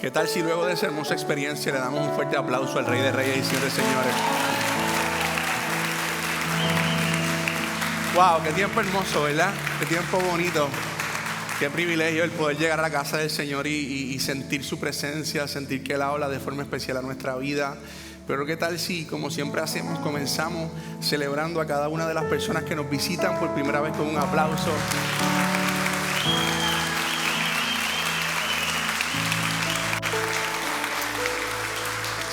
¿Qué tal si luego de esa hermosa experiencia le damos un fuerte aplauso al Rey de Reyes y Señor de Señores? Wow, qué tiempo hermoso, ¿verdad? Qué tiempo bonito. Qué privilegio el poder llegar a la casa del Señor y sentir su presencia, sentir que Él habla de forma especial a nuestra vida. Pero qué tal si, como siempre hacemos, comenzamos celebrando a cada una de las personas que nos visitan por primera vez con un aplauso.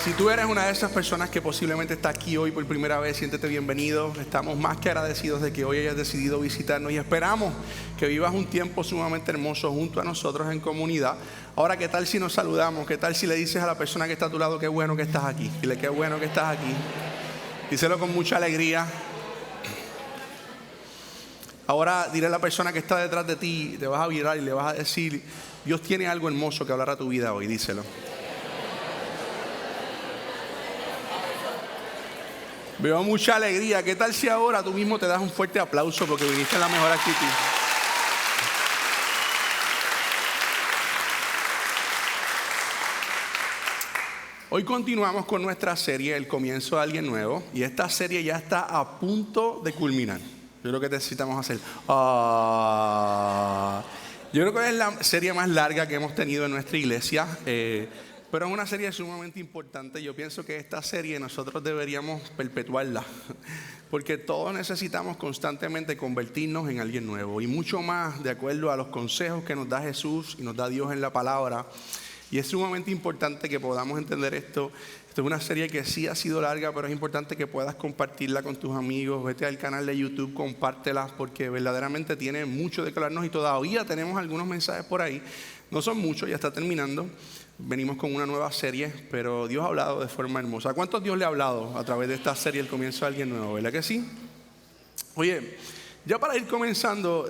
Si tú eres una de esas personas que posiblemente está aquí hoy por primera vez, siéntete bienvenido. Estamos más que agradecidos de que hoy hayas decidido visitarnos y esperamos que vivas un tiempo sumamente hermoso junto a nosotros en comunidad. Ahora, ¿qué tal si nos saludamos? ¿Qué tal si le dices a la persona que está a tu lado, qué bueno que estás aquí? Dile, qué bueno que estás aquí. Díselo con mucha alegría. Ahora dile a la persona que está detrás de ti, te vas a virar y le vas a decir, Dios tiene algo hermoso que hablar a tu vida hoy, díselo. Veo mucha alegría. ¿Qué tal si ahora tú mismo te das un fuerte aplauso porque viniste en la mejor actitud? Hoy continuamos con nuestra serie, El Comienzo de Alguien Nuevo. Y esta serie ya está a punto de culminar. Yo creo que necesitamos hacer... Yo creo que es la serie más larga que hemos tenido en nuestra iglesia. Pero es una serie sumamente importante. Yo pienso que esta serie nosotros deberíamos perpetuarla, porque todos necesitamos constantemente convertirnos en alguien nuevo, y mucho más de acuerdo a los consejos que nos da Jesús y nos da Dios en la palabra. Y es sumamente importante que podamos entender esto. Esto es una serie que sí ha sido larga, pero es importante que puedas compartirla con tus amigos. Vete al canal de YouTube, compártela, porque verdaderamente tiene mucho de que hablarnos y todavía tenemos algunos mensajes por ahí. No son muchos, ya está terminando. Venimos con una nueva serie, pero Dios ha hablado de forma hermosa. ¿A cuántos Dios le ha hablado a través de esta serie, El Comienzo de Alguien Nuevo? ¿Verdad que sí? Oye, ya para ir comenzando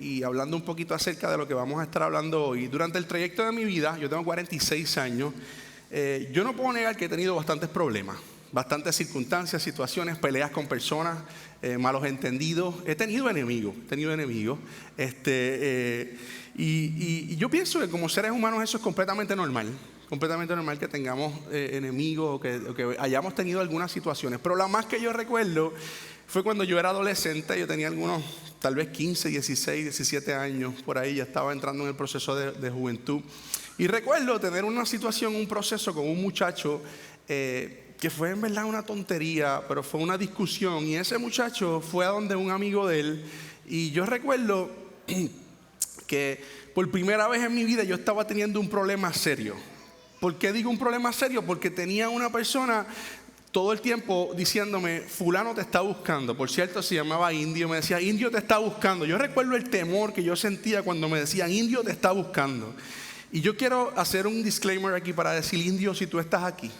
y hablando un poquito acerca de lo que vamos a estar hablando hoy, durante el trayecto de mi vida, yo tengo 46 años, yo no puedo negar que he tenido bastantes problemas, bastantes circunstancias, situaciones, peleas con personas, malos entendidos. He tenido enemigos. Y yo pienso que como seres humanos eso es completamente normal que tengamos enemigos o que hayamos tenido algunas situaciones. Pero la más que yo recuerdo fue cuando yo era adolescente. Yo tenía algunos, tal vez 15, 16, 17 años, por ahí ya estaba entrando en el proceso de juventud. Y recuerdo tener una situación, un proceso con un muchacho que fue en verdad una tontería, pero fue una discusión. Y ese muchacho fue a donde un amigo de él, y yo recuerdo que por primera vez en mi vida yo estaba teniendo un problema serio. ¿Por qué digo un problema serio? Porque tenía una persona todo el tiempo diciéndome, fulano te está buscando. Por cierto, se llamaba Indio, me decía, Indio te está buscando. Yo recuerdo el temor que yo sentía cuando me decían, Indio te está buscando. Y yo quiero hacer un disclaimer aquí para decir, Indio, si tú estás aquí,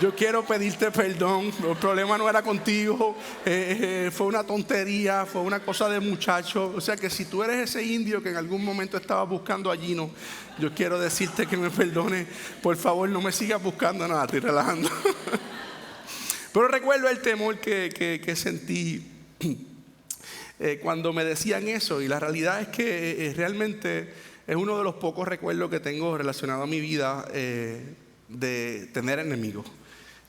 yo quiero pedirte perdón. El problema no era contigo, fue una tontería, fue una cosa de muchacho. O sea que si tú eres ese indio que en algún momento estaba buscando a Gino, yo quiero decirte que me perdone. Por favor, no me sigas buscando. Nada, estoy relajando. Pero recuerdo el temor que sentí cuando me decían eso. Y la realidad es que realmente es uno de los pocos recuerdos que tengo relacionado a mi vida de tener enemigos.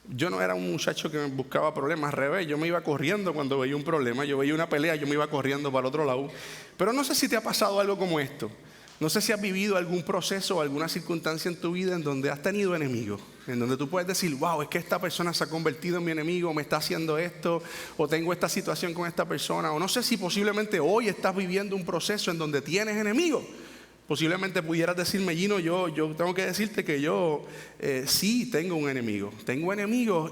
Yo no era un muchacho que me buscaba problemas, al revés, yo me iba corriendo cuando veía un problema, yo veía una pelea, yo me iba corriendo para el otro lado. Pero no sé si te ha pasado algo como esto. No sé si has vivido algún proceso o alguna circunstancia en tu vida en donde has tenido enemigos, en donde tú puedes decir, wow, es que esta persona se ha convertido en mi enemigo, me está haciendo esto, o tengo esta situación con esta persona. O no sé si posiblemente hoy estás viviendo un proceso en donde tienes enemigos. Posiblemente pudieras decirme, Gino, yo tengo que decirte que yo sí tengo un enemigo. Tengo enemigos.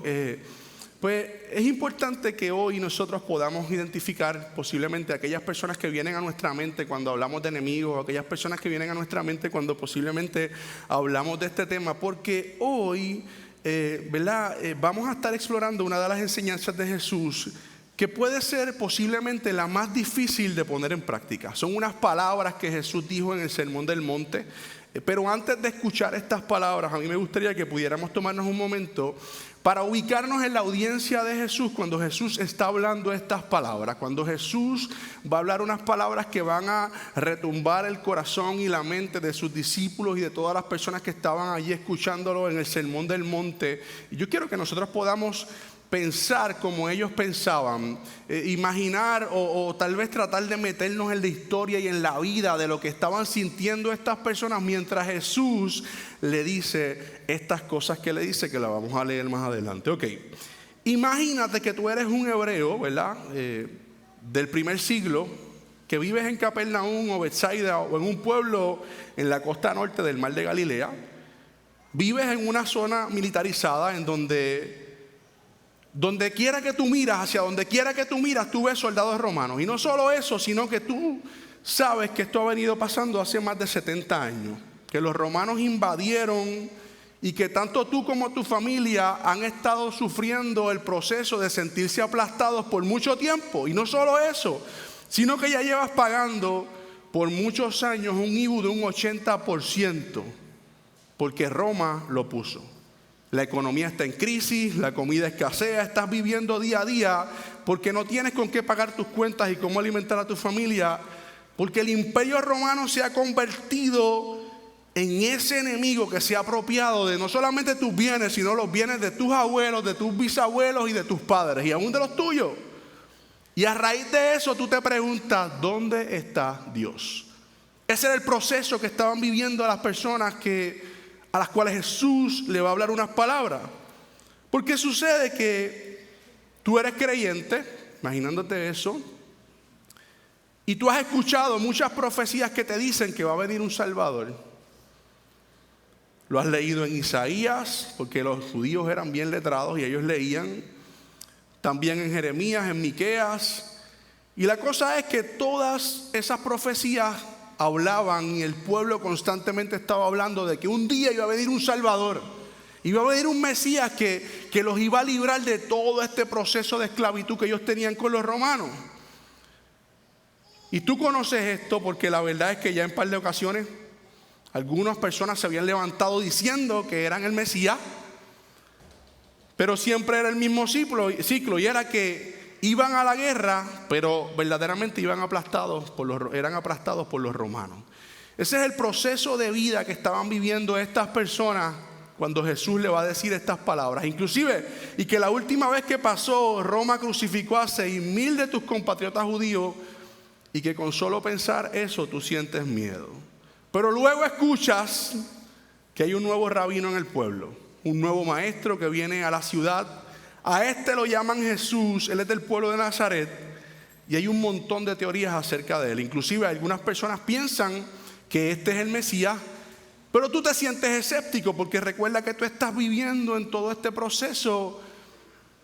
Pues es importante que hoy nosotros podamos identificar posiblemente aquellas personas que vienen a nuestra mente cuando hablamos de enemigos, aquellas personas que vienen a nuestra mente cuando posiblemente hablamos de este tema, porque hoy, vamos a estar explorando una de las enseñanzas de Jesús que puede ser posiblemente la más difícil de poner en práctica. Son unas palabras que Jesús dijo en el Sermón del Monte. Pero antes de escuchar estas palabras, a mí me gustaría que pudiéramos tomarnos un momento para ubicarnos en la audiencia de Jesús cuando Jesús está hablando estas palabras. Cuando Jesús va a hablar unas palabras que van a retumbar el corazón y la mente de sus discípulos y de todas las personas que estaban allí escuchándolo en el Sermón del Monte. Y yo quiero que nosotros podamos pensar como ellos pensaban, imaginar o tal vez tratar de meternos en la historia y en la vida de lo que estaban sintiendo estas personas mientras Jesús le dice estas cosas que le dice, que la vamos a leer más adelante. Ok, imagínate que tú eres un hebreo, ¿verdad? Del primer siglo, que vives en Capernaum o Betsaida o en un pueblo en la costa norte del mar de Galilea. Vives en una zona militarizada en donde quiera que tú miras, hacia donde quiera que tú miras, tú ves soldados romanos. Y no solo eso, sino que tú sabes que esto ha venido pasando hace más de 70 años. Que los romanos invadieron y que tanto tú como tu familia han estado sufriendo el proceso de sentirse aplastados por mucho tiempo. Y no solo eso, sino que ya llevas pagando por muchos años un IVU de un 80%, porque Roma lo puso. La economía está en crisis, la comida escasea, estás viviendo día a día porque no tienes con qué pagar tus cuentas y cómo alimentar a tu familia, porque el imperio romano se ha convertido en ese enemigo que se ha apropiado de no solamente tus bienes, sino los bienes de tus abuelos, de tus bisabuelos y de tus padres y aún de los tuyos. Y a raíz de eso tú te preguntas, ¿dónde está Dios? Ese era el proceso que estaban viviendo las personas a las cuales Jesús le va a hablar unas palabras. Porque sucede que tú eres creyente, imaginándote eso, y tú has escuchado muchas profecías que te dicen que va a venir un Salvador. Lo has leído en Isaías, porque los judíos eran bien letrados y ellos leían. También en Jeremías, en Miqueas. Y la cosa es que todas esas profecías hablaban y el pueblo constantemente estaba hablando de que un día iba a venir un Salvador, iba a venir un Mesías que los iba a librar de todo este proceso de esclavitud que ellos tenían con los romanos. Y tú conoces esto porque la verdad es que ya en un par de ocasiones algunas personas se habían levantado diciendo que eran el Mesías, pero siempre era el mismo ciclo y era que iban a la guerra, pero verdaderamente eran aplastados por los romanos. Ese es el proceso de vida que estaban viviendo estas personas cuando Jesús le va a decir estas palabras. Inclusive, y que la última vez que pasó, Roma crucificó a 6,000 de tus compatriotas judíos, y que con solo pensar eso tú sientes miedo. Pero luego escuchas que hay un nuevo rabino en el pueblo, un nuevo maestro que viene a la ciudad. A este lo llaman Jesús, él es del pueblo de Nazaret y hay un montón de teorías acerca de él. Inclusive algunas personas piensan que este es el Mesías, pero tú te sientes escéptico porque recuerda que tú estás viviendo en todo este proceso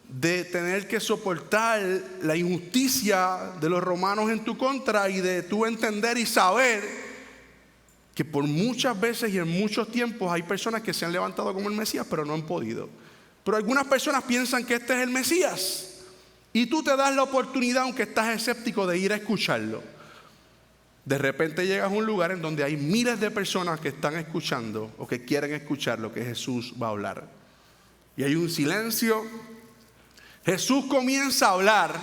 de tener que soportar la injusticia de los romanos en tu contra y de tú entender y saber que por muchas veces y en muchos tiempos hay personas que se han levantado como el Mesías pero no han podido. Pero algunas personas piensan que este es el Mesías y tú te das la oportunidad, aunque estás escéptico, de ir a escucharlo. De repente llegas a un lugar en donde hay miles de personas que están escuchando o que quieren escuchar lo que Jesús va a hablar. Y hay un silencio. Jesús comienza a hablar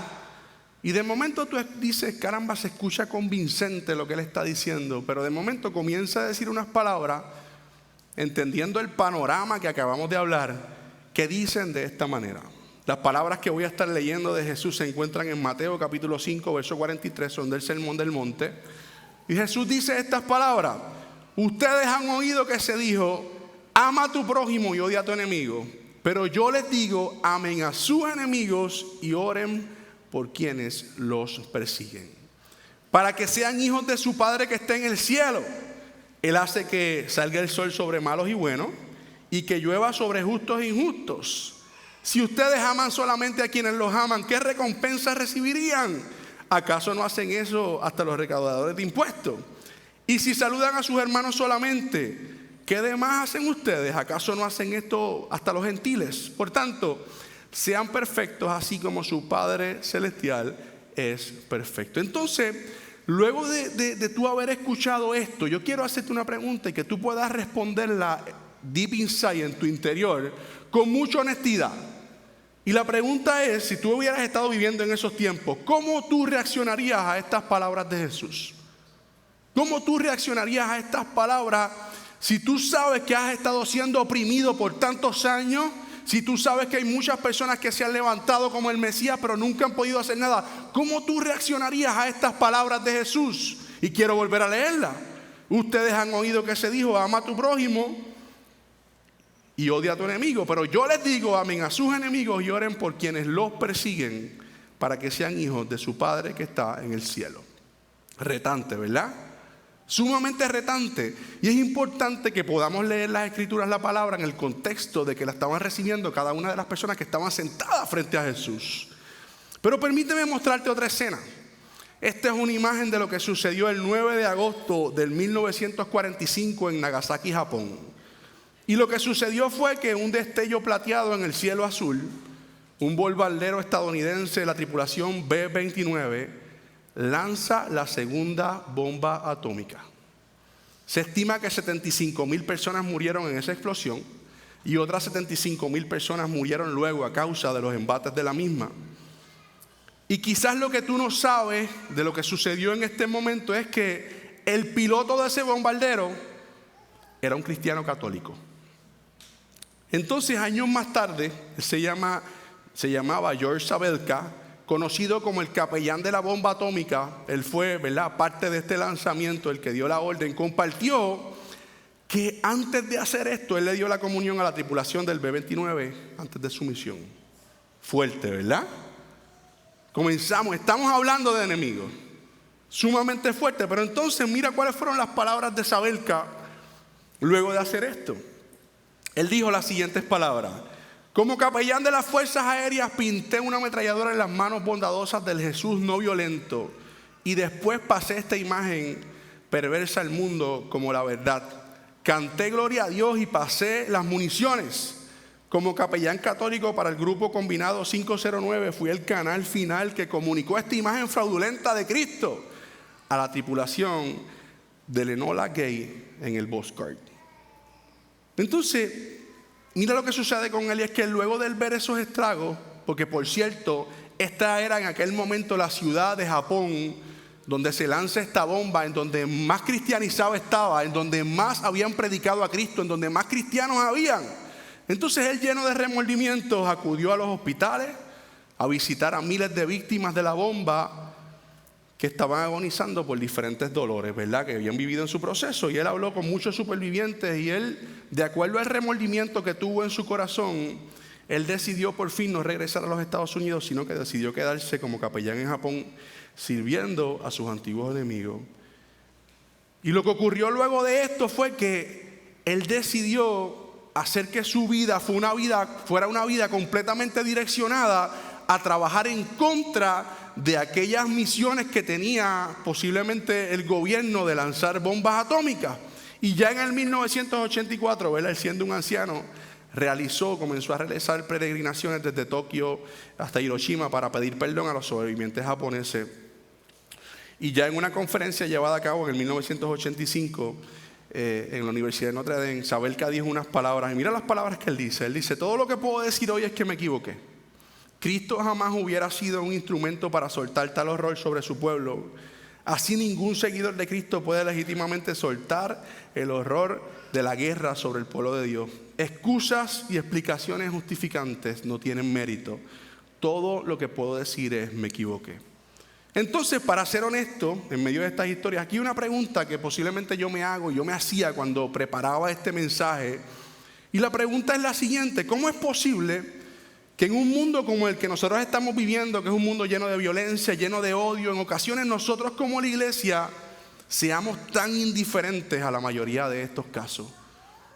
y de momento tú dices, caramba, se escucha convincente lo que él está diciendo, pero de momento comienza a decir unas palabras, entendiendo el panorama que acabamos de hablar, que dicen de esta manera. Las palabras que voy a estar leyendo de Jesús se encuentran en Mateo capítulo 5, verso 43, son del Sermón del Monte. Y Jesús dice estas palabras: ustedes han oído que se dijo, ama a tu prójimo y odia a tu enemigo. Pero yo les digo, amen a sus enemigos y oren por quienes los persiguen, para que sean hijos de su Padre que está en el cielo. Él hace que salga el sol sobre malos y buenos y que llueva sobre justos e injustos. Si ustedes aman solamente a quienes los aman, ¿qué recompensa recibirían? ¿Acaso no hacen eso hasta los recaudadores de impuestos? Y si saludan a sus hermanos solamente, ¿qué demás hacen ustedes? ¿Acaso no hacen esto hasta los gentiles? Por tanto, sean perfectos así como su Padre Celestial es perfecto. Entonces, luego de tú haber escuchado esto, yo quiero hacerte una pregunta y que tú puedas responderla deep inside, en tu interior, con mucha honestidad. Y la pregunta es, si tú hubieras estado viviendo en esos tiempos, ¿cómo tú reaccionarías a estas palabras de Jesús? ¿Cómo tú reaccionarías a estas palabras si tú sabes que has estado siendo oprimido por tantos años? Si tú sabes que hay muchas personas que se han levantado como el Mesías, pero nunca han podido hacer nada. ¿Cómo tú reaccionarías a estas palabras de Jesús? Y quiero volver a leerla. Ustedes han oído que se dijo, ama a tu prójimo y odia a tu enemigo. Pero yo les digo, amen a sus enemigos y oren por quienes los persiguen, para que sean hijos de su Padre que está en el cielo. Retante, ¿verdad? Sumamente retante. Y es importante que podamos leer las Escrituras, la palabra, en el contexto de que la estaban recibiendo cada una de las personas que estaban sentadas frente a Jesús. Pero permíteme mostrarte otra escena. Esta es una imagen de lo que sucedió el 9 de agosto del 1945 en Nagasaki, Japón. Y lo que sucedió fue que un destello plateado en el cielo azul, un bombardero estadounidense de la tripulación B-29, lanza la segunda bomba atómica. Se estima que 75,000 personas murieron en esa explosión y otras 75,000 personas murieron luego a causa de los embates de la misma. Y quizás lo que tú no sabes de lo que sucedió en este momento es que el piloto de ese bombardero era un cristiano católico. Entonces, años más tarde, se llamaba George Zabelka, conocido como el capellán de la bomba atómica. Él fue, ¿verdad?, parte de este lanzamiento, el que dio la orden. Compartió que antes de hacer esto, él le dio la comunión a la tripulación del B-29 antes de su misión. Fuerte, ¿verdad? Comenzamos, estamos hablando de enemigos. Sumamente fuerte. Pero entonces mira cuáles fueron las palabras de Zabelka luego de hacer esto. Él dijo las siguientes palabras: como capellán de las fuerzas aéreas pinté una ametralladora en las manos bondadosas del Jesús no violento y después pasé esta imagen perversa al mundo como la verdad. Canté gloria a Dios y pasé las municiones. Como capellán católico para el grupo combinado 509 fui el canal final que comunicó esta imagen fraudulenta de Cristo a la tripulación del Enola Gay en el Boxcar. Entonces, mira lo que sucede con él, y es que luego de ver esos estragos, porque por cierto, esta era en aquel momento la ciudad de Japón donde se lanza esta bomba, en donde más cristianizado estaba, en donde más habían predicado a Cristo, en donde más cristianos habían. Entonces él, lleno de remordimientos, acudió a los hospitales a visitar a miles de víctimas de la bomba que estaban agonizando por diferentes dolores, ¿verdad?, que habían vivido en su proceso. Y él habló con muchos supervivientes y él, de acuerdo al remordimiento que tuvo en su corazón, él decidió por fin no regresar a los Estados Unidos, sino que decidió quedarse como capellán en Japón, sirviendo a sus antiguos enemigos. Y lo que ocurrió luego de esto fue que él decidió hacer que su vida fuera una vida completamente direccionada a trabajar en contra de aquellas misiones que tenía posiblemente el gobierno de lanzar bombas atómicas. Y ya en el 1984, ¿verdad?, él siendo un anciano, comenzó a realizar peregrinaciones desde Tokio hasta Hiroshima para pedir perdón a los sobrevivientes japoneses. Y ya en una conferencia llevada a cabo en el 1985 en la Universidad de Notre Dame, Zabelka dijo unas palabras, y mira las palabras que él dice. Él dice: todo lo que puedo decir hoy es que me equivoqué. Cristo jamás hubiera sido un instrumento para soltar tal horror sobre su pueblo. Así ningún seguidor de Cristo puede legítimamente soltar el horror de la guerra sobre el pueblo de Dios. Excusas y explicaciones justificantes no tienen mérito. Todo lo que puedo decir es: me equivoqué. Entonces, para ser honesto, en medio de estas historias, aquí hay una pregunta que posiblemente yo me hacía cuando preparaba este mensaje. Y la pregunta es la siguiente: ¿cómo es posible que en un mundo como el que nosotros estamos viviendo, que es un mundo lleno de violencia, lleno de odio, en ocasiones nosotros como la iglesia seamos tan indiferentes a la mayoría de estos casos?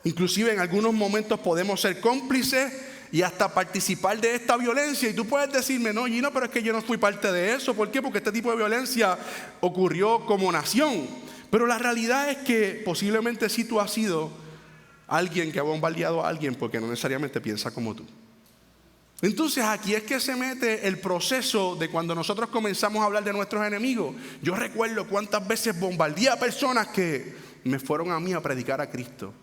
Inclusive en algunos momentos podemos ser cómplices y hasta participar de esta violencia. Y tú puedes decirme: no, Gino, pero es que yo no fui parte de eso. ¿Por qué? Porque este tipo de violencia ocurrió como nación. Pero la realidad es que posiblemente sí tú has sido alguien que ha bombardeado a alguien porque no necesariamente piensa como tú. Entonces aquí es que se mete el proceso de cuando nosotros comenzamos a hablar de nuestros enemigos. Yo recuerdo cuántas veces bombardeé a personas que me fueron a mí a predicar a Cristo.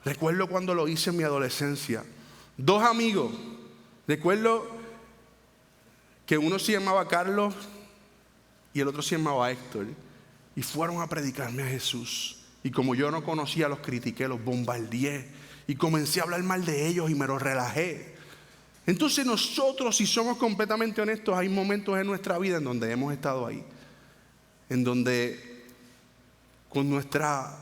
Recuerdo cuando lo hice en mi adolescencia. 2 amigos, recuerdo que uno se llamaba Carlos y el otro se llamaba Héctor, y fueron a predicarme a Jesús. Y como yo no conocía, los critiqué, los bombardeé y comencé a hablar mal de ellos y me los relajé. Entonces nosotros, si somos completamente honestos, hay momentos en nuestra vida en donde hemos estado ahí, en donde con nuestra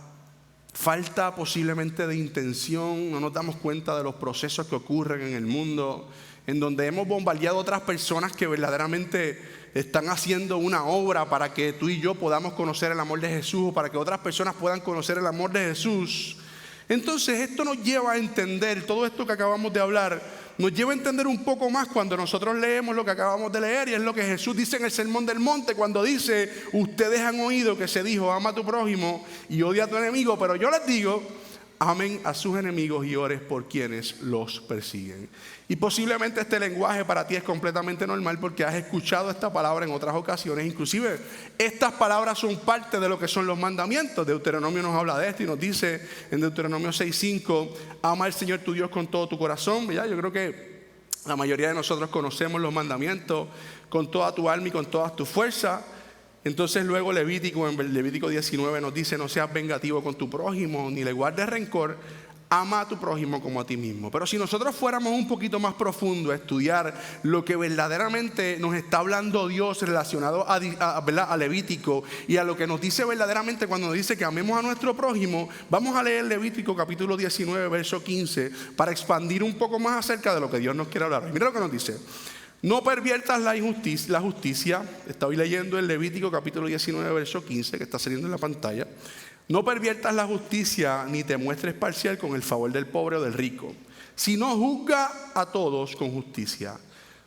falta posiblemente de intención no nos damos cuenta de los procesos que ocurren en el mundo, en donde hemos bombardeado a otras personas que verdaderamente están haciendo una obra para que tú y yo podamos conocer el amor de Jesús, o para que otras personas puedan conocer el amor de Jesús. Entonces esto nos lleva a entender, todo esto que acabamos de hablar, nos lleva a entender un poco más cuando nosotros leemos lo que acabamos de leer, y es lo que Jesús dice en el Sermón del Monte, cuando dice: ustedes han oído que se dijo, ama a tu prójimo y odia a tu enemigo, pero yo les digo, amen a sus enemigos y ores por quienes los persiguen. Y posiblemente este lenguaje para ti es completamente normal porque has escuchado esta palabra en otras ocasiones. Inclusive estas palabras son parte de lo que son los mandamientos. Deuteronomio nos habla de esto y nos dice en Deuteronomio 6:5, ama al Señor tu Dios con todo tu corazón. ¿Verdad? Yo creo que la mayoría de nosotros conocemos los mandamientos: con toda tu alma y con todas tus fuerzas. Entonces luego Levítico, en Levítico 19 nos dice: no seas vengativo con tu prójimo, ni le guardes rencor, ama a tu prójimo como a ti mismo. Pero si nosotros fuéramos un poquito más profundo a estudiar lo que verdaderamente nos está hablando Dios relacionado a Levítico, y a lo que nos dice verdaderamente cuando nos dice que amemos a nuestro prójimo, vamos a leer Levítico capítulo 19 verso 15 para expandir un poco más acerca de lo que Dios nos quiere hablar. Mira lo que nos dice: no perviertas la justicia. Estoy leyendo el Levítico capítulo 19 verso 15 que está saliendo en la pantalla. No perviertas la justicia, ni te muestres parcial con el favor del pobre o del rico, sino juzga a todos con justicia.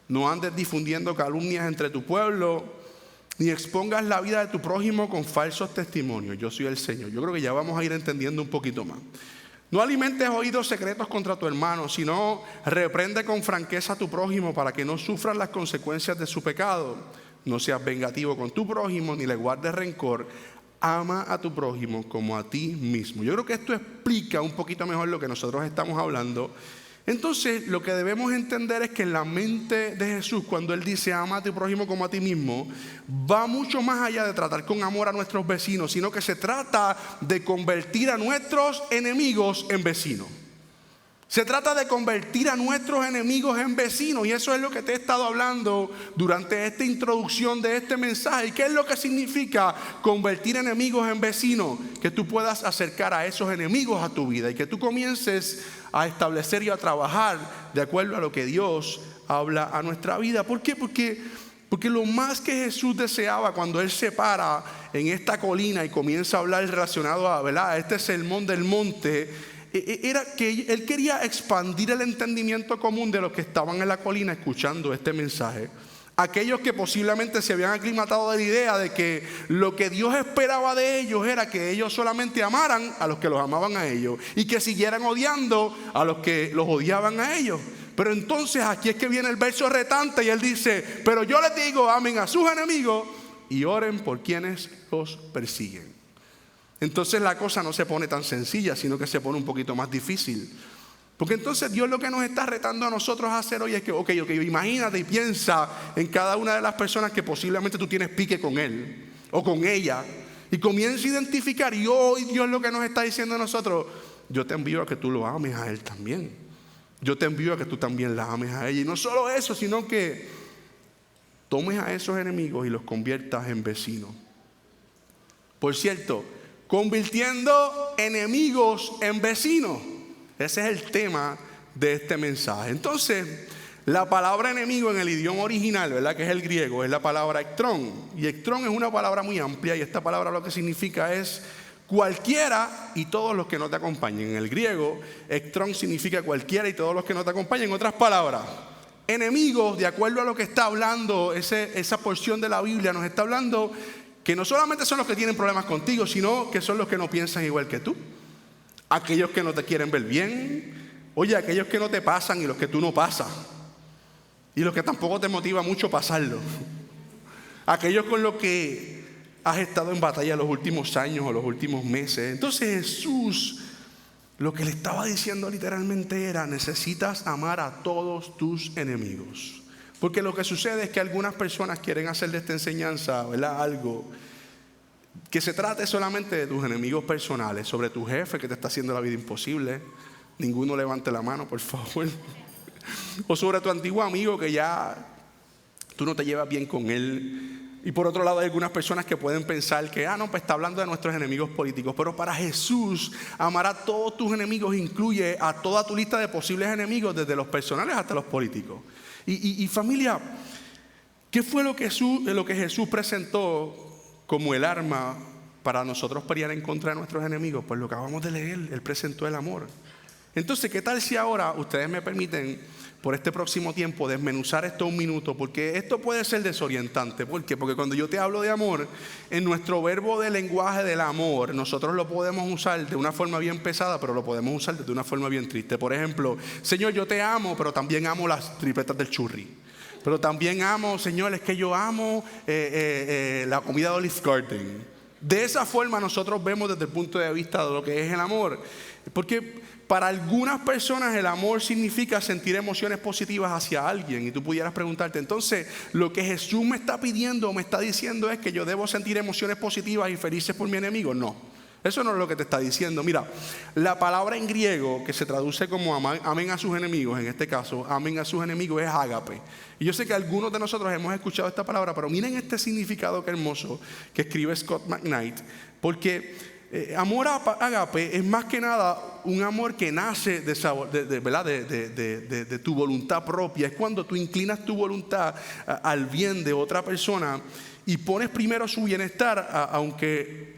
No andes difundiendo calumnias entre tu pueblo, ni expongas la vida de tu prójimo con falsos testimonios. Yo soy el Señor. Yo creo que ya vamos a ir entendiendo un poquito más. No alimentes oídos secretos contra tu hermano, sino reprende con franqueza a tu prójimo para que no sufras las consecuencias de su pecado. No seas vengativo con tu prójimo, ni le guardes rencor. Ama a tu prójimo como a ti mismo. Yo creo que esto explica un poquito mejor lo que nosotros estamos hablando. Entonces, lo que debemos entender es que en la mente de Jesús, cuando Él dice ama a tu prójimo como a ti mismo, va mucho más allá de tratar con amor a nuestros vecinos, sino que se trata de convertir a nuestros enemigos en vecinos. Se trata de convertir a nuestros enemigos en vecinos, y eso es lo que te he estado hablando durante esta introducción de este mensaje. ¿Y qué es lo que significa convertir enemigos en vecinos? Que tú puedas acercar a esos enemigos a tu vida y que tú comiences a establecer y a trabajar de acuerdo a lo que Dios habla a nuestra vida. ¿Por qué? Porque lo más que Jesús deseaba cuando Él se para en esta colina y comienza a hablar relacionado a este sermón del monte, era que Él quería expandir el entendimiento común de los que estaban en la colina escuchando este mensaje. Aquellos que posiblemente se habían aclimatado de la idea de que lo que Dios esperaba de ellos era que ellos solamente amaran a los que los amaban a ellos y que siguieran odiando a los que los odiaban a ellos. Pero entonces aquí es que viene el verso retante y Él dice: pero yo les digo, amen a sus enemigos y oren por quienes los persiguen. Entonces la cosa no se pone tan sencilla, sino que se pone un poquito más difícil. Porque entonces Dios lo que nos está retando a nosotros a hacer hoy es que, ok, imagínate y piensa en cada una de las personas que posiblemente tú tienes pique con él o con ella, y comienza a identificar. Y hoy Dios lo que nos está diciendo a nosotros: yo te envío a que tú lo ames a él también. Yo te envío a que tú también la ames a ella. Y no solo eso, sino que tomes a esos enemigos y los conviertas en vecinos. Por cierto, convirtiendo enemigos en vecinos. Ese es el tema de este mensaje. Entonces, la palabra enemigo en el idioma original, ¿verdad?, que es el griego, es la palabra ectrón. Y ectrón es una palabra muy amplia, y esta palabra lo que significa es cualquiera y todos los que no te acompañen. En el griego, ectrón significa cualquiera y todos los que no te acompañen. En otras palabras, enemigos, de acuerdo a lo que está hablando esa porción de la Biblia, nos está hablando que no solamente son los que tienen problemas contigo, sino que son los que no piensan igual que tú. Aquellos que no te quieren ver bien. Oye, aquellos que no te pasan y los que tú no pasas. y lo que tampoco te motiva mucho pasarlo. Aquellos con los que has estado en batalla los últimos años o los últimos meses. Entonces Jesús lo que le estaba diciendo literalmente era: necesitas amar a todos tus enemigos. Porque lo que sucede es que algunas personas quieren hacer de esta enseñanza, ¿verdad?, algo que se trate solamente de tus enemigos personales, sobre tu jefe que te está haciendo la vida imposible. Ninguno levante la mano, por favor. O sobre tu antiguo amigo que ya tú no te llevas bien con él. Y por otro lado hay algunas personas que pueden pensar que, no, pues está hablando de nuestros enemigos políticos. Pero para Jesús, amar a todos tus enemigos incluye a toda tu lista de posibles enemigos, desde los personales hasta los políticos. Y familia, ¿qué fue lo que Jesús presentó como el arma para nosotros pelear en contra de nuestros enemigos? Pues lo que acabamos de leer, Él presentó el amor. Entonces, ¿qué tal si ahora ustedes me permiten, por este próximo tiempo, desmenuzar esto un minuto? Porque esto puede ser desorientante. ¿Por qué? Porque cuando yo te hablo de amor, en nuestro verbo de lenguaje del amor, nosotros lo podemos usar de una forma bien pesada, pero lo podemos usar de una forma bien triste. Por ejemplo, Señor, yo te amo, pero también amo las tripletas del churri. Pero también amo, Señor, es que yo amo la comida de Olive Garden. De esa forma nosotros vemos desde el punto de vista de lo que es el amor. Porque para algunas personas el amor significa sentir emociones positivas hacia alguien. Y tú pudieras preguntarte, entonces, lo que Jesús me está pidiendo o me está diciendo es que yo debo sentir emociones positivas y felices por mi enemigo. No, eso no es lo que te está diciendo. Mira, la palabra en griego que se traduce como amen a sus enemigos, en este caso, amen a sus enemigos, es ágape. Y yo sé que algunos de nosotros hemos escuchado esta palabra, pero miren este significado que hermoso que escribe Scott McKnight. Porque amor ágape es más que nada un amor que nace de tu voluntad propia. Es cuando tú inclinas tu voluntad al bien de otra persona y pones primero su bienestar, aunque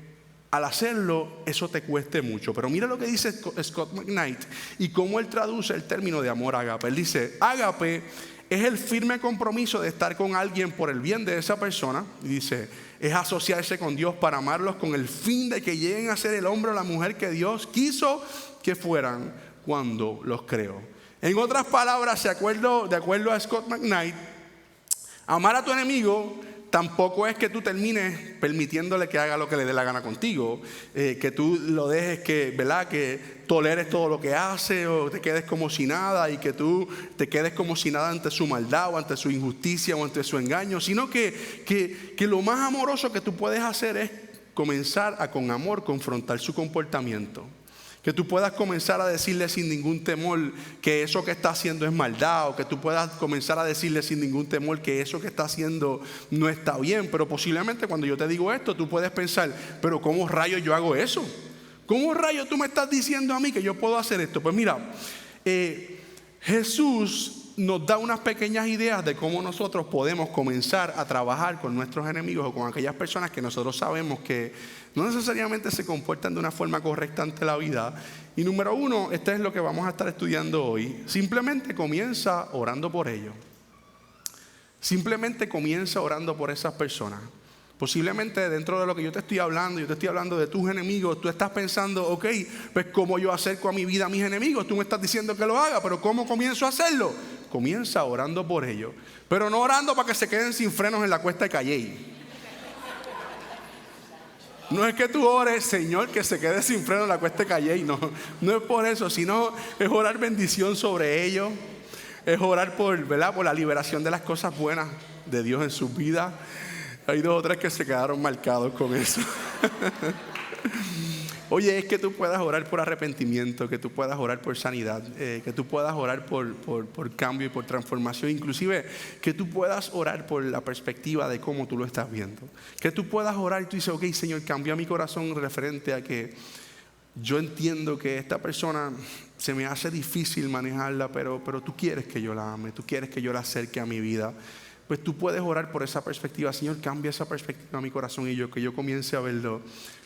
al hacerlo eso te cueste mucho. Pero mira lo que dice Scott McKnight y cómo él traduce el término de amor ágape. Él dice: ágape es el firme compromiso de estar con alguien por el bien de esa persona. Y dice: es asociarse con Dios para amarlos con el fin de que lleguen a ser el hombre o la mujer que Dios quiso que fueran cuando los creó. En otras palabras, de acuerdo a Scott McKnight, amar a tu enemigo tampoco es que tú termines permitiéndole que haga lo que le dé la gana contigo, que tú lo dejes que toleres todo lo que hace o te quedes como si nada, y que tú te quedes como si nada ante su maldad o ante su injusticia o ante su engaño, sino que lo más amoroso que tú puedes hacer es comenzar a con amor confrontar su comportamiento. Que tú puedas comenzar a decirle sin ningún temor que eso que está haciendo es maldad, o que tú puedas comenzar a decirle sin ningún temor que eso que está haciendo no está bien. Pero posiblemente cuando yo te digo esto, tú puedes pensar: pero ¿cómo rayos yo hago eso? ¿Cómo rayos tú me estás diciendo a mí que yo puedo hacer esto? Pues mira, Jesús nos da unas pequeñas ideas de cómo nosotros podemos comenzar a trabajar con nuestros enemigos o con aquellas personas que nosotros sabemos que no necesariamente se comportan de una forma correcta ante la vida. Y número uno, este es lo que vamos a estar estudiando hoy. Simplemente comienza orando por ellos. Simplemente comienza orando por esas personas. Posiblemente dentro de lo que yo te estoy hablando de tus enemigos, tú estás pensando: ok, pues ¿cómo yo acerco a mi vida a mis enemigos? Tú me estás diciendo que lo haga, pero ¿cómo comienzo a hacerlo? Comienza orando por ellos. Pero no orando para que se queden sin frenos en la cuesta de Calley. No es que tú ores: Señor, que se quede sin freno en la cuesta de Calley. No es por eso, sino es orar bendición sobre ellos. Es orar por la liberación de las cosas buenas de Dios en sus vidas. Hay 2 o 3 que se quedaron marcados con eso. Oye, es que tú puedas orar por arrepentimiento, que tú puedas orar por sanidad, que tú puedas orar por cambio y por transformación, inclusive que tú puedas orar por la perspectiva de cómo tú lo estás viendo. Que tú puedas orar y tú dices: ok, Señor, cambia mi corazón referente a que yo entiendo que esta persona se me hace difícil manejarla, pero tú quieres que yo la ame, tú quieres que yo la acerque a mi vida. Pues tú puedes orar por esa perspectiva. Señor, cambia esa perspectiva a mi corazón y que yo comience a verlo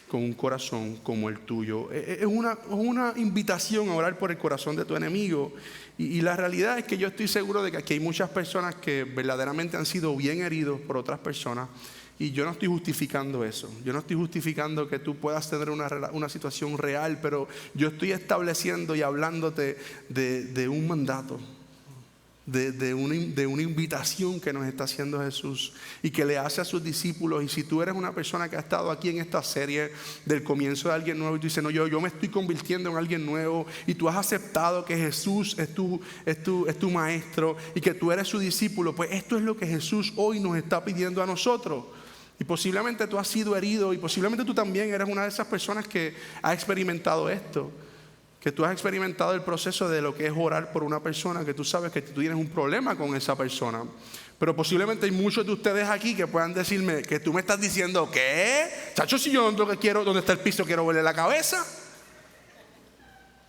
con un corazón como el tuyo. Es una invitación a orar por el corazón de tu enemigo. Y la realidad es que yo estoy seguro de que aquí hay muchas personas que verdaderamente han sido bien heridos por otras personas. Y yo no estoy justificando eso. Yo no estoy justificando que tú puedas tener una situación real, pero yo estoy estableciendo y hablándote de un mandato. de una invitación que nos está haciendo Jesús y que le hace a sus discípulos. Y si tú eres una persona que ha estado aquí en esta serie del comienzo de alguien nuevo y tú dices, no, yo me estoy convirtiendo en alguien nuevo, y tú has aceptado que Jesús es tu maestro y que tú eres su discípulo, pues esto es lo que Jesús hoy nos está pidiendo a nosotros. Y posiblemente tú has sido herido y posiblemente tú también eres una de esas personas que ha experimentado esto, que tú has experimentado el proceso de lo que es orar por una persona, que tú sabes que tú tienes un problema con esa persona. Pero posiblemente hay muchos de ustedes aquí que puedan decirme que tú me estás diciendo, ¿qué? Chacho, si yo lo que quiero, donde está el piso, quiero verle la cabeza.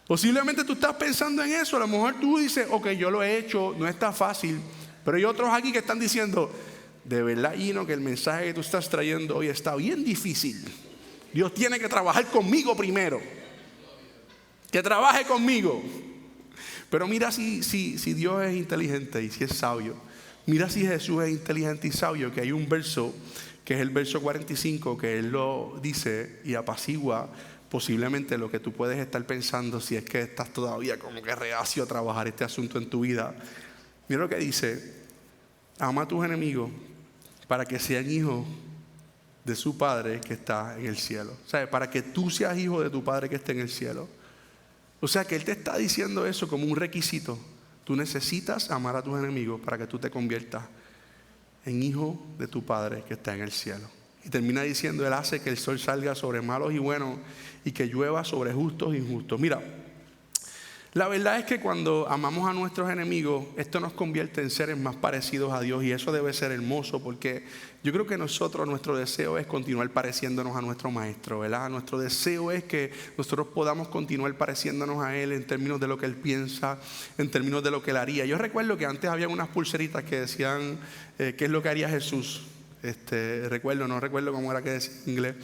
Posiblemente tú estás pensando en eso. A lo mejor tú dices, ok, yo lo he hecho, no está fácil. Pero hay otros aquí que están diciendo, de verdad, Gino, que el mensaje que tú estás trayendo hoy está bien difícil. Dios tiene que trabajar conmigo primero. Que trabaje conmigo. Pero mira si Dios es inteligente y si es sabio. Mira si Jesús es inteligente y sabio, que hay un verso, que es el verso 45, que Él lo dice y apacigua posiblemente lo que tú puedes estar pensando si es que estás todavía como que reacio a trabajar este asunto en tu vida. Mira lo que dice: ama a tus enemigos para que sean hijos de su Padre que está en el cielo. O sea, para que tú seas hijo de tu Padre que está en el cielo. O sea que Él te está diciendo eso como un requisito. Tú necesitas amar a tus enemigos para que tú te conviertas en hijo de tu Padre que está en el cielo. Y termina diciendo, Él hace que el sol salga sobre malos y buenos y que llueva sobre justos e injustos. Mira, la verdad es que cuando amamos a nuestros enemigos, esto nos convierte en seres más parecidos a Dios, y eso debe ser hermoso, porque yo creo que nuestro deseo es continuar pareciéndonos a nuestro Maestro, ¿verdad? Nuestro deseo es que nosotros podamos continuar pareciéndonos a Él en términos de lo que Él piensa, en términos de lo que Él haría. Yo recuerdo que antes había unas pulseritas que decían, ¿qué es lo que haría Jesús? No recuerdo cómo era que decía en inglés.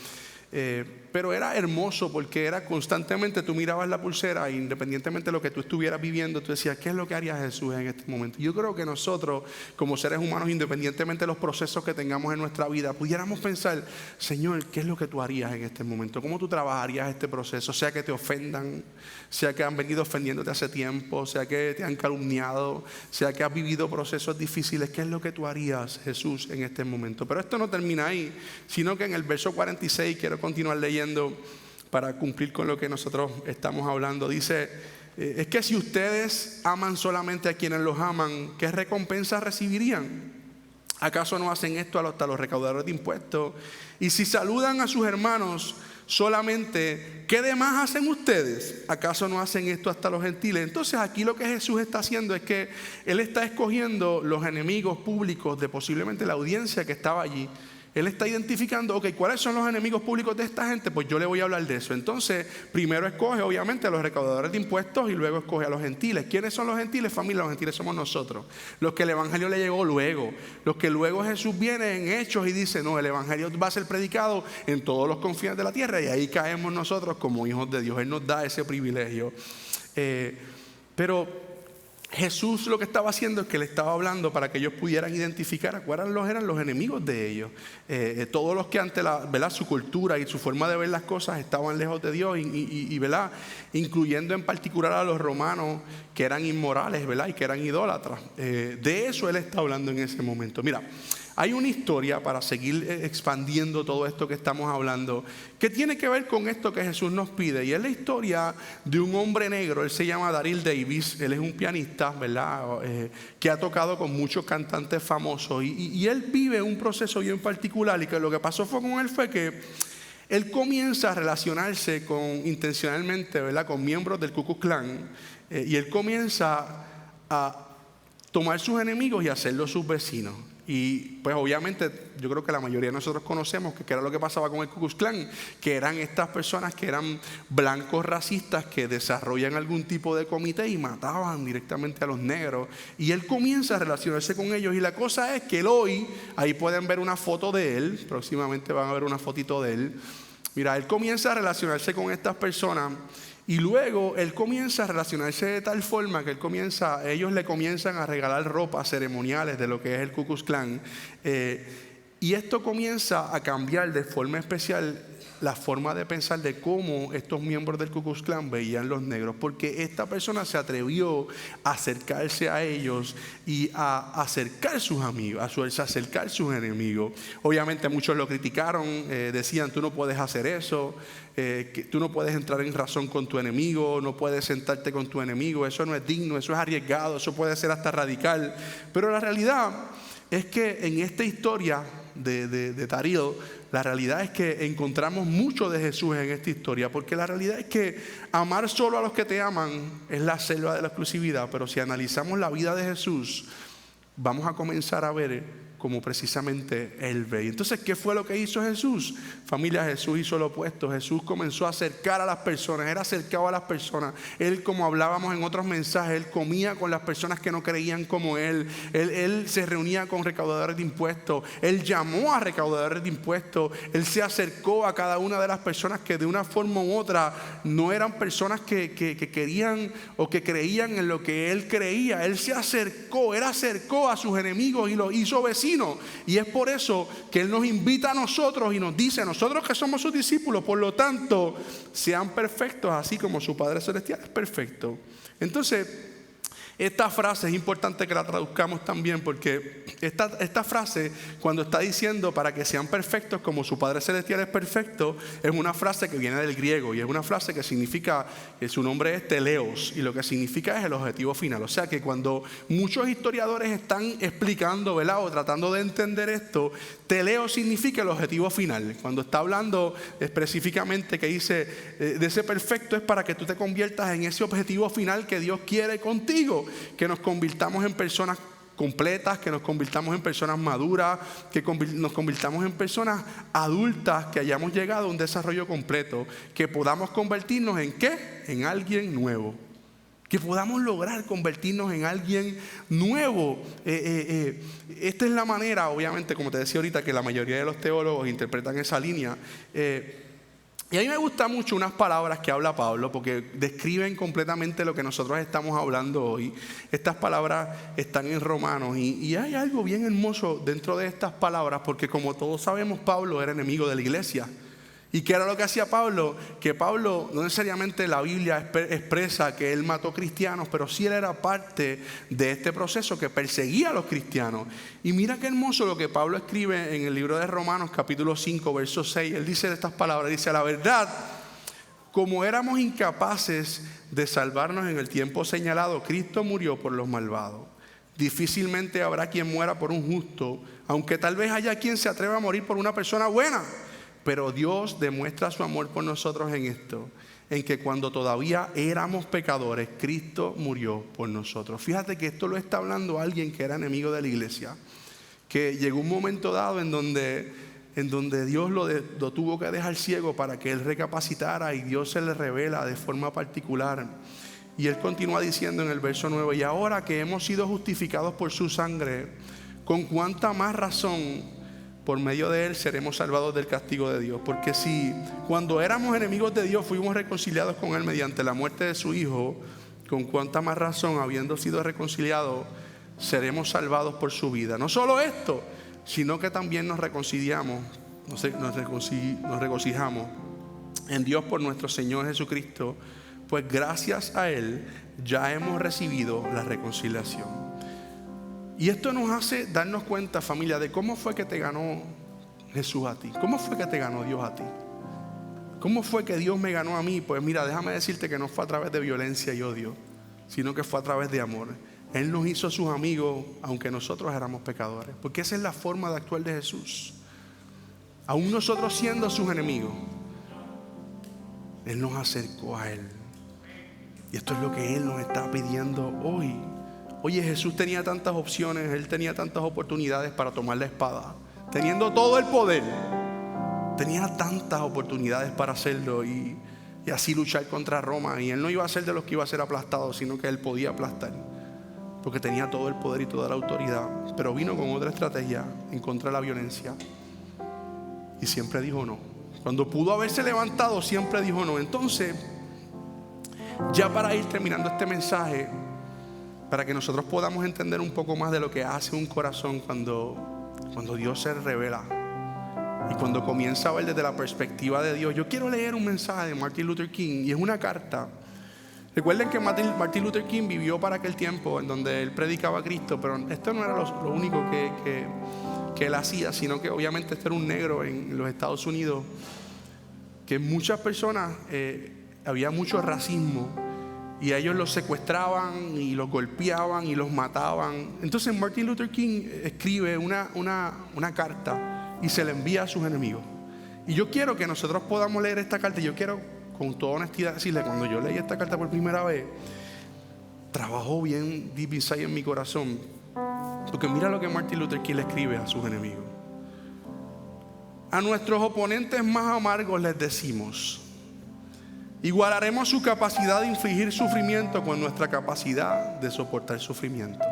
Pero era hermoso porque era constantemente, tú mirabas la pulsera e independientemente de lo que tú estuvieras viviendo, tú decías, ¿qué es lo que haría Jesús en este momento? Yo creo que nosotros como seres humanos, independientemente de los procesos que tengamos en nuestra vida, pudiéramos pensar, Señor, ¿qué es lo que tú harías en este momento? ¿Cómo tú trabajarías este proceso? Sea que te ofendan, sea que han venido ofendiéndote hace tiempo, sea que te han calumniado, sea que has vivido procesos difíciles, ¿qué es lo que tú harías, Jesús, en este momento? Pero esto no termina ahí, sino que en el verso 46, quiero continuar leyendo para cumplir con lo que nosotros estamos hablando. Dice, es que si ustedes aman solamente a quienes los aman, ¿qué recompensa recibirían? ¿Acaso no hacen esto hasta los recaudadores de impuestos? Y si saludan a sus hermanos solamente, ¿qué demás hacen ustedes? ¿Acaso no hacen esto hasta los gentiles? Entonces aquí lo que Jesús está haciendo es que Él está escogiendo los enemigos públicos de posiblemente la audiencia que estaba allí. Él está identificando, ok, ¿cuáles son los enemigos públicos de esta gente? Pues yo le voy a hablar de eso. Entonces, primero escoge obviamente a los recaudadores de impuestos y luego escoge a los gentiles. ¿Quiénes son los gentiles? Familia, los gentiles somos nosotros. Los que el evangelio le llegó luego. Los que luego Jesús viene en Hechos y dice, no, el evangelio va a ser predicado en todos los confines de la tierra, y ahí caemos nosotros como hijos de Dios. Él nos da ese privilegio. Pero Jesús lo que estaba haciendo es que le estaba hablando para que ellos pudieran identificar a cuáles eran los enemigos de ellos. Todos los que ante su cultura y su forma de ver las cosas estaban lejos de Dios, y ¿verdad? Incluyendo en particular a los romanos, que eran inmorales, ¿verdad? Y que eran idólatras. De eso Él está hablando en ese momento. Mira, hay una historia para seguir expandiendo todo esto que estamos hablando, que tiene que ver con esto que Jesús nos pide. Y es la historia de un hombre negro. Él se llama Daryl Davis. Él es un pianista, ¿verdad? Que ha tocado con muchos cantantes famosos. Y él vive un proceso bien particular. Y que lo que pasó con él fue que él comienza a relacionarse intencionalmente, ¿verdad?, con miembros del Ku Klux Klan. Y él comienza a tomar sus enemigos y hacerlos sus vecinos. Y pues obviamente yo creo que la mayoría de nosotros conocemos que era lo que pasaba con el Ku Klux Klan, que eran estas personas que eran blancos racistas que desarrollan algún tipo de comité y mataban directamente a los negros. Y él comienza a relacionarse con ellos, y la cosa es que él hoy, ahí pueden ver una foto de él, próximamente van a ver una fotito de él. Mira, él comienza a relacionarse con estas personas. Y luego él comienza a relacionarse de tal forma que ellos le comienzan a regalar ropas ceremoniales de lo que es el Ku Klux Klan. Y esto comienza a cambiar de forma especial la forma de pensar de cómo estos miembros del Ku Klux Klan veían los negros, porque esta persona se atrevió a acercarse a ellos y a acercar sus amigos, a acercar sus enemigos. Obviamente muchos lo criticaron, decían: tú no puedes hacer eso, que tú no puedes entrar en razón con tu enemigo, no puedes sentarte con tu enemigo, eso no es digno, eso es arriesgado, eso puede ser hasta radical. Pero la realidad es que en esta historia de Taril, la realidad es que encontramos mucho de Jesús en esta historia, porque la realidad es que amar solo a los que te aman es la selva de la exclusividad. Pero si analizamos la vida de Jesús, vamos a comenzar a ver como precisamente Él ve. Entonces, ¿qué fue lo que hizo Jesús? Familia, Jesús hizo lo opuesto. Jesús comenzó a acercar a las personas. Él acercaba a las personas. Él, como hablábamos en otros mensajes, Él comía con las personas que no creían como Él. Él se reunía con recaudadores de impuestos. Él llamó a recaudadores de impuestos. Él se acercó a cada una de las personas que de una forma u otra no eran personas que querían o que creían en lo que Él creía. Él se acercó. Él acercó a sus enemigos y los hizo vecinos. Y es por eso que Él nos invita a nosotros y nos dice: nosotros que somos sus discípulos, por lo tanto, sean perfectos así como su Padre Celestial es perfecto. Entonces, esta frase es importante que la traduzcamos también, porque esta frase, cuando está diciendo para que sean perfectos como su Padre Celestial es perfecto, es una frase que viene del griego y es una frase que significa, que su nombre es teleos, y lo que significa es el objetivo final. O sea que cuando muchos historiadores están explicando, ¿verdad?, o tratando de entender esto, teleos significa el objetivo final. Cuando está hablando específicamente que dice de ese perfecto, es para que tú te conviertas en ese objetivo final que Dios quiere contigo. Que nos convirtamos en personas completas, que nos convirtamos en personas maduras, que nos convirtamos en personas adultas, que hayamos llegado a un desarrollo completo, que podamos convertirnos en ¿qué? En alguien nuevo. Que podamos lograr convertirnos en alguien nuevo. Esta es la manera, obviamente, como te decía ahorita, que la mayoría de los teólogos interpretan esa línea. Y a mí me gustan mucho unas palabras que habla Pablo, porque describen completamente lo que nosotros estamos hablando hoy. Estas palabras están en Romanos y hay algo bien hermoso dentro de estas palabras, porque como todos sabemos, Pablo era enemigo de la iglesia. ¿Y qué era lo que hacía Pablo? Que Pablo, no necesariamente la Biblia expresa que él mató cristianos, pero sí él era parte de este proceso que perseguía a los cristianos. Y mira qué hermoso lo que Pablo escribe en el libro de Romanos capítulo 5, verso 6. Él dice estas palabras, dice: la verdad, como éramos incapaces de salvarnos en el tiempo señalado, Cristo murió por los malvados. Difícilmente habrá quien muera por un justo, aunque tal vez haya quien se atreva a morir por una persona buena. Pero Dios demuestra su amor por nosotros en esto, en que cuando todavía éramos pecadores, Cristo murió por nosotros. Fíjate que esto lo está hablando alguien que era enemigo de la iglesia, que llegó un momento dado en donde Dios lo tuvo que dejar ciego para que él recapacitara, y Dios se le revela de forma particular. Y él continúa diciendo en el verso 9: y ahora que hemos sido justificados por su sangre, con cuánta más razón por medio de él seremos salvados del castigo de Dios. Porque si cuando éramos enemigos de Dios fuimos reconciliados con él mediante la muerte de su Hijo, con cuánta más razón, habiendo sido reconciliados, seremos salvados por su vida. No solo esto, sino que también nos regocijamos en Dios por nuestro Señor Jesucristo, pues gracias a él ya hemos recibido la reconciliación. Y esto nos hace darnos cuenta, familia, de cómo fue que te ganó Jesús a ti. ¿Cómo fue que te ganó Dios a ti? ¿Cómo fue que Dios me ganó a mí? Pues mira, déjame decirte que no fue a través de violencia y odio, sino que fue a través de amor. Él nos hizo sus amigos, aunque nosotros éramos pecadores. Porque esa es la forma de actuar de Jesús. Aún nosotros siendo sus enemigos, Él nos acercó a Él. Y esto es lo que Él nos está pidiendo hoy. Oye, Jesús tenía tantas opciones, Él tenía tantas oportunidades para tomar la espada, teniendo todo el poder. Tenía tantas oportunidades para hacerlo y así luchar contra Roma. Y Él no iba a ser de los que iba a ser aplastado, sino que Él podía aplastar, porque tenía todo el poder y toda la autoridad. Pero vino con otra estrategia en contra de la violencia, y siempre dijo no. Cuando pudo haberse levantado, siempre dijo no. Entonces, ya para ir terminando este mensaje, para que nosotros podamos entender un poco más de lo que hace un corazón cuando Dios se revela Y cuando comienza a ver desde la perspectiva de Dios, yo quiero leer un mensaje de Martin Luther King, y es una carta. Recuerden que Martin Luther King vivió para aquel tiempo en donde él predicaba a Cristo, pero esto no era lo único que él hacía, sino que obviamente este era un negro en los Estados Unidos, que muchas personas, había mucho racismo, y a ellos los secuestraban y los golpeaban y los mataban. Entonces Martin Luther King escribe una carta y se la envía a sus enemigos. Y yo quiero que nosotros podamos leer esta carta. Y yo quiero con toda honestidad decirle, cuando yo leí esta carta por primera vez, trabajó bien deep inside en mi corazón, porque mira lo que Martin Luther King le escribe a sus enemigos. A nuestros oponentes más amargos les decimos: igualaremos su capacidad de infligir sufrimiento con nuestra capacidad de soportar sufrimiento.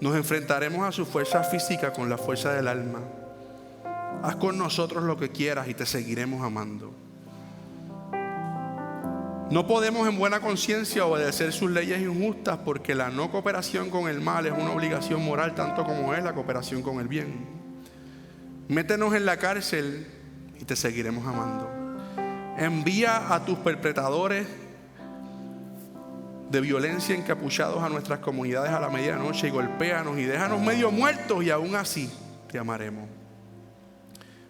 Nos enfrentaremos a su fuerza física con la fuerza del alma. Haz con nosotros lo que quieras y te seguiremos amando. No podemos en buena conciencia obedecer sus leyes injustas, porque la no cooperación con el mal es una obligación moral tanto como es la cooperación con el bien. Métenos en la cárcel y te seguiremos amando. Envía a tus perpetradores de violencia encapuchados a nuestras comunidades a la medianoche y golpéanos y déjanos medio muertos, y aún así te amaremos.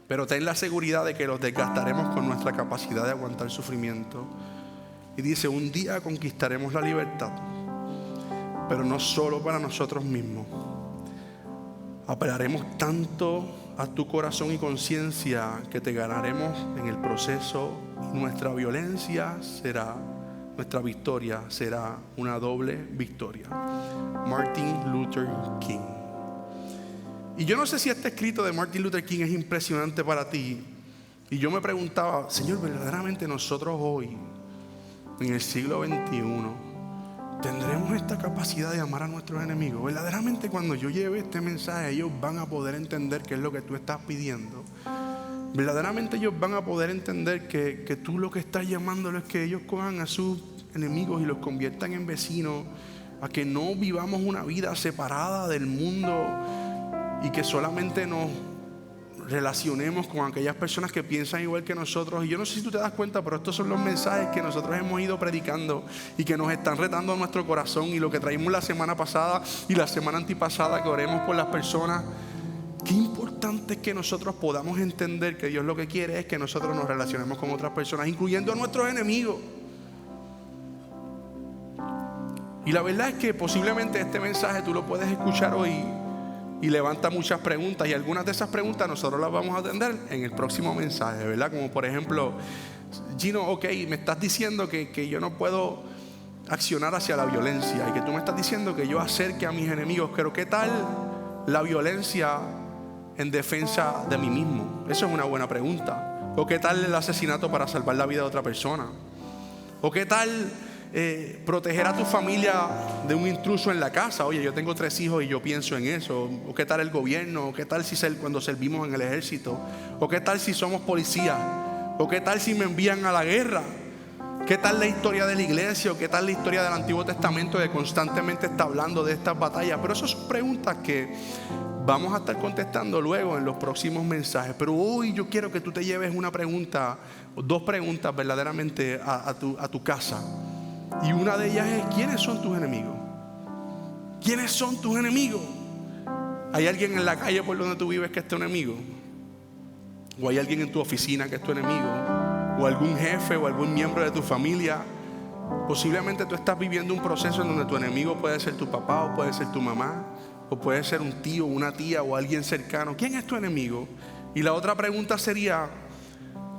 Pero ten la seguridad de que los desgastaremos con nuestra capacidad de aguantar sufrimiento. Y dice: un día conquistaremos la libertad, pero no solo para nosotros mismos. Apelaremos tanto a tu corazón y conciencia que te ganaremos en el proceso, y nuestra victoria será una doble victoria. Martin Luther King. Y yo no sé si este escrito de Martin Luther King es impresionante para ti. Y yo me preguntaba: Señor, verdaderamente nosotros hoy, en el siglo XXI, ¿tendremos esta capacidad de amar a nuestros enemigos? Verdaderamente, cuando yo lleve este mensaje, ellos van a poder entender qué es lo que tú estás pidiendo. Verdaderamente ellos van a poder entender que tú lo que estás llamándolo es que ellos cojan a sus enemigos y los conviertan en vecinos, a que no vivamos una vida separada del mundo y que solamente nos relacionemos con aquellas personas que piensan igual que nosotros. Y yo no sé si tú te das cuenta, pero estos son los mensajes que nosotros hemos ido predicando y que nos están retando a nuestro corazón, y lo que traímos la semana pasada y la semana antipasada, que oremos por las personas. Qué importante es que nosotros podamos entender que Dios lo que quiere es que nosotros nos relacionemos con otras personas, incluyendo a nuestros enemigos. Y la verdad es que posiblemente este mensaje tú lo puedes escuchar hoy y levanta muchas preguntas, y algunas de esas preguntas nosotros las vamos a atender en el próximo mensaje, ¿verdad? Como por ejemplo: Gino, ok, me estás diciendo que yo no puedo accionar hacia la violencia, y que tú me estás diciendo que yo acerque a mis enemigos, pero ¿qué tal la violencia en defensa de mí mismo? Eso es una buena pregunta. ¿O qué tal el asesinato para salvar la vida de otra persona? ¿O qué tal proteger a tu familia de un intruso en la casa? Oye, yo tengo 3 hijos y yo pienso en eso. ¿O qué tal el gobierno? ¿O qué tal si cuando servimos en el ejército? ¿O qué tal si somos policías? ¿O qué tal si me envían a la guerra? ¿Qué tal la historia de la iglesia? ¿O qué tal la historia del Antiguo Testamento, que constantemente está hablando de estas batallas? Pero esas son preguntas que vamos a estar contestando luego en los próximos mensajes. Pero hoy yo quiero que tú te lleves una pregunta, o 2 preguntas verdaderamente a tu casa. Y una de ellas es: ¿quiénes son tus enemigos? ¿Quiénes son tus enemigos? ¿Hay alguien en la calle por donde tú vives que es tu enemigo? ¿O hay alguien en tu oficina que es tu enemigo? ¿O algún jefe o algún miembro de tu familia? Posiblemente tú estás viviendo un proceso en donde tu enemigo puede ser tu papá, o puede ser tu mamá, o puede ser un tío, una tía, o alguien cercano. ¿Quién es tu enemigo? Y la otra pregunta sería: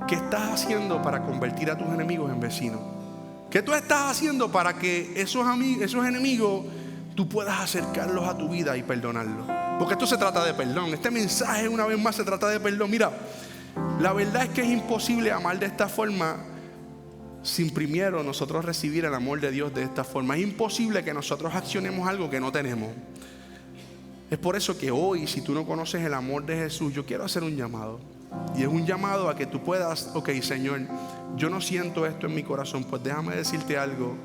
¿qué estás haciendo para convertir a tus enemigos en vecinos? ¿Qué tú estás haciendo para que esos enemigos tú puedas acercarlos a tu vida y perdonarlos? Porque esto se trata de perdón. Este mensaje, una vez más, se trata de perdón. Mira, la verdad es que es imposible amar de esta forma sin primero nosotros recibir el amor de Dios de esta forma. Es imposible que nosotros accionemos algo que no tenemos. Es por eso que hoy, si tú no conoces el amor de Jesús, yo quiero hacer un llamado. Y es un llamado a que tú puedas: ok, Señor, yo no siento esto en mi corazón. Pues déjame decirte algo: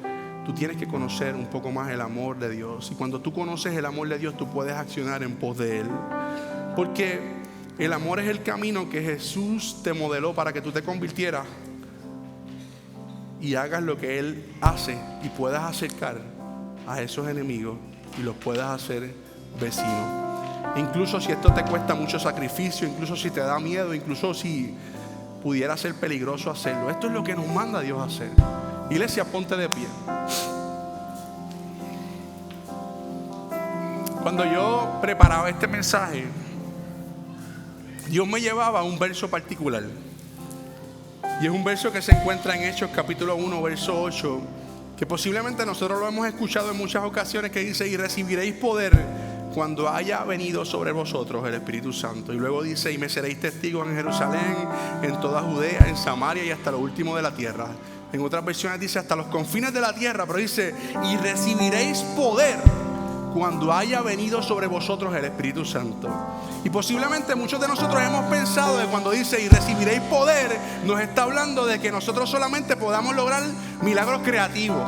tú tienes que conocer un poco más el amor de Dios. Y cuando tú conoces el amor de Dios, tú puedes accionar en pos de Él. Porque El amor es el camino que Jesús te modeló para que tú te convirtieras y hagas lo que Él hace y puedas acercar a esos enemigos y los puedas hacer vecinos. Incluso si esto te cuesta mucho sacrificio, incluso si te da miedo, incluso si pudiera ser peligroso hacerlo. Esto es lo que nos manda Dios a hacer. Iglesia, ponte de pie. Cuando yo preparaba este mensaje, Dios me llevaba a un verso particular. Y es un verso que se encuentra en Hechos capítulo 1, verso 8, que posiblemente nosotros lo hemos escuchado en muchas ocasiones, que dice: y recibiréis poder cuando haya venido sobre vosotros el Espíritu Santo. Y luego dice: y me seréis testigos en Jerusalén, en toda Judea, en Samaria y hasta lo último de la tierra. En otras versiones dice hasta los confines de la tierra, pero dice: y recibiréis poder cuando haya venido sobre vosotros el Espíritu Santo. Y posiblemente muchos de nosotros hemos pensado que cuando dice y recibiréis poder, nos está hablando de que nosotros solamente podamos lograr milagros creativos.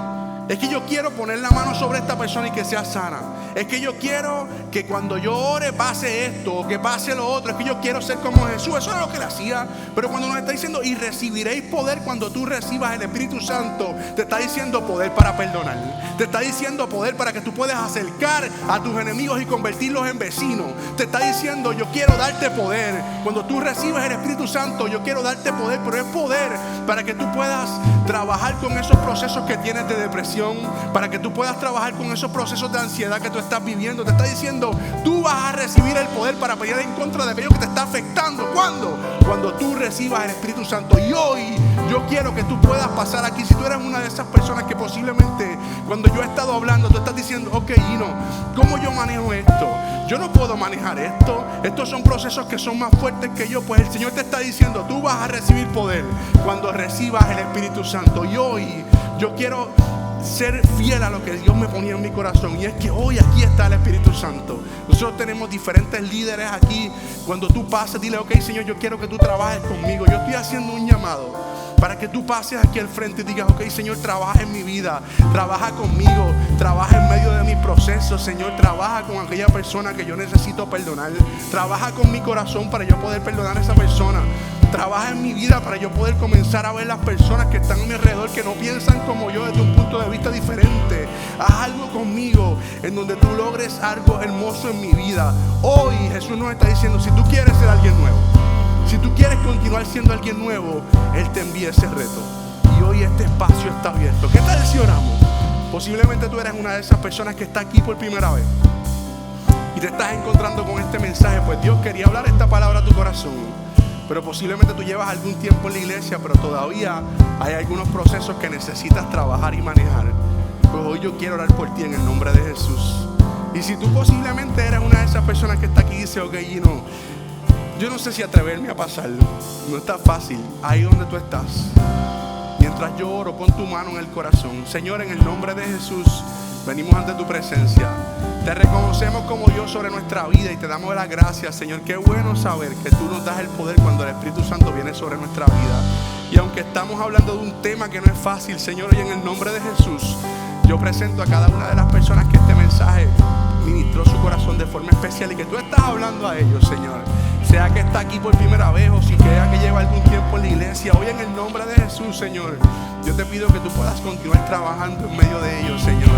Es que yo quiero poner la mano sobre esta persona y que sea sana. Es que yo quiero que cuando yo ore pase esto o que pase lo otro. Es que yo quiero ser como Jesús. Eso es lo que él hacía. Pero cuando nos está diciendo y recibiréis poder cuando tú recibas el Espíritu Santo, te está diciendo poder para perdonar. Te está diciendo poder para que tú puedas acercar a tus enemigos y convertirlos en vecinos. Te está diciendo: yo quiero darte poder. Cuando tú recibas el Espíritu Santo, yo quiero darte poder. Pero es poder para que tú puedas trabajar con esos procesos que tienes de depresión, para que tú puedas trabajar con esos procesos de ansiedad que tú estás viviendo. Te está diciendo: tú vas a recibir el poder para pelear en contra de aquello que te está afectando. ¿Cuándo? Cuando tú recibas el Espíritu Santo. Y hoy yo quiero que tú puedas pasar aquí. Si tú eres una de esas personas que posiblemente cuando yo he estado hablando, tú estás diciendo: ok, Gino, ¿cómo yo manejo esto? Yo no puedo manejar esto. Estos son procesos que son más fuertes que yo. Pues el Señor te está diciendo: tú vas a recibir poder cuando recibas el Espíritu Santo. Y hoy yo quiero ser fiel a lo que Dios me ponía en mi corazón, y es que hoy aquí está el Espíritu Santo. Nosotros tenemos diferentes líderes aquí. Cuando tú pases, dile: ok, Señor, yo quiero que tú trabajes conmigo. Yo estoy haciendo un llamado para que tú pases aquí al frente y digas: ok, Señor, trabaja en mi vida, trabaja conmigo, trabaja en medio de mis procesos. Señor, trabaja con aquella persona que yo necesito perdonar, trabaja con mi corazón para yo poder perdonar a esa persona. Trabaja en mi vida para yo poder comenzar a ver las personas que están a mi alrededor, que no piensan como yo, desde un punto de vista diferente. Haz algo conmigo en donde tú logres algo hermoso en mi vida. Hoy Jesús nos está diciendo: si tú quieres ser alguien nuevo, si tú quieres continuar siendo alguien nuevo, Él te envía ese reto. Y hoy este espacio está abierto. ¿Qué tal si oramos? Posiblemente tú eres una de esas personas que está aquí por primera vez y te estás encontrando con este mensaje. Pues Dios quería hablar esta palabra a tu corazón. Pero posiblemente tú llevas algún tiempo en la iglesia, pero todavía hay algunos procesos que necesitas trabajar y manejar. Pues hoy yo quiero orar por ti en el nombre de Jesús. Y si tú posiblemente eres una de esas personas que está aquí y dice: ok, Gino, yo no sé si atreverme a pasarlo. No está fácil. Ahí donde tú estás, mientras yo oro, pon tu mano en el corazón. Señor, en el nombre de Jesús, venimos ante tu presencia. Te reconocemos como Dios sobre nuestra vida y te damos las gracias, Señor. Qué bueno saber que tú nos das el poder cuando el Espíritu Santo viene sobre nuestra vida. Y aunque estamos hablando de un tema que no es fácil, Señor, hoy en el nombre de Jesús, yo presento a cada una de las personas que este mensaje ministró su corazón de forma especial y que tú estás hablando a ellos, Señor. Sea que está aquí por primera vez o si sea que lleva algún tiempo en la iglesia, hoy en el nombre de Jesús, Señor, yo te pido que tú puedas continuar trabajando en medio de ellos, Señor.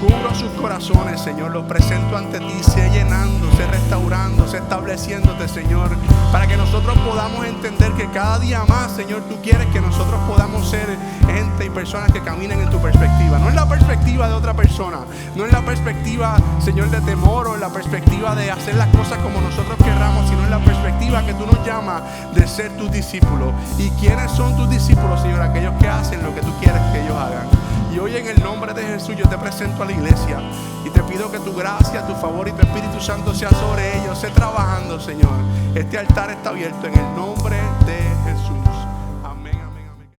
Cubro sus corazones, Señor, los presento ante ti, sé llenando, sé restaurando, sé estableciéndote, Señor, para que nosotros podamos entender que cada día más, Señor, tú quieres que nosotros podamos ser gente y personas que caminen en tu perspectiva. No en la perspectiva de otra persona, no en la perspectiva, Señor, de temor o en la perspectiva de hacer las cosas como nosotros querramos, sino en la perspectiva que tú nos llamas de ser tus discípulos. ¿Y quiénes son tus discípulos, Señor? Aquellos que hacen lo que tú quieres que ellos hagan. Y hoy en el nombre de Jesús yo te presento a la iglesia y te pido que tu gracia, tu favor y tu Espíritu Santo sea sobre ellos. Sé trabajando, Señor. Este altar está abierto en el nombre de Jesús.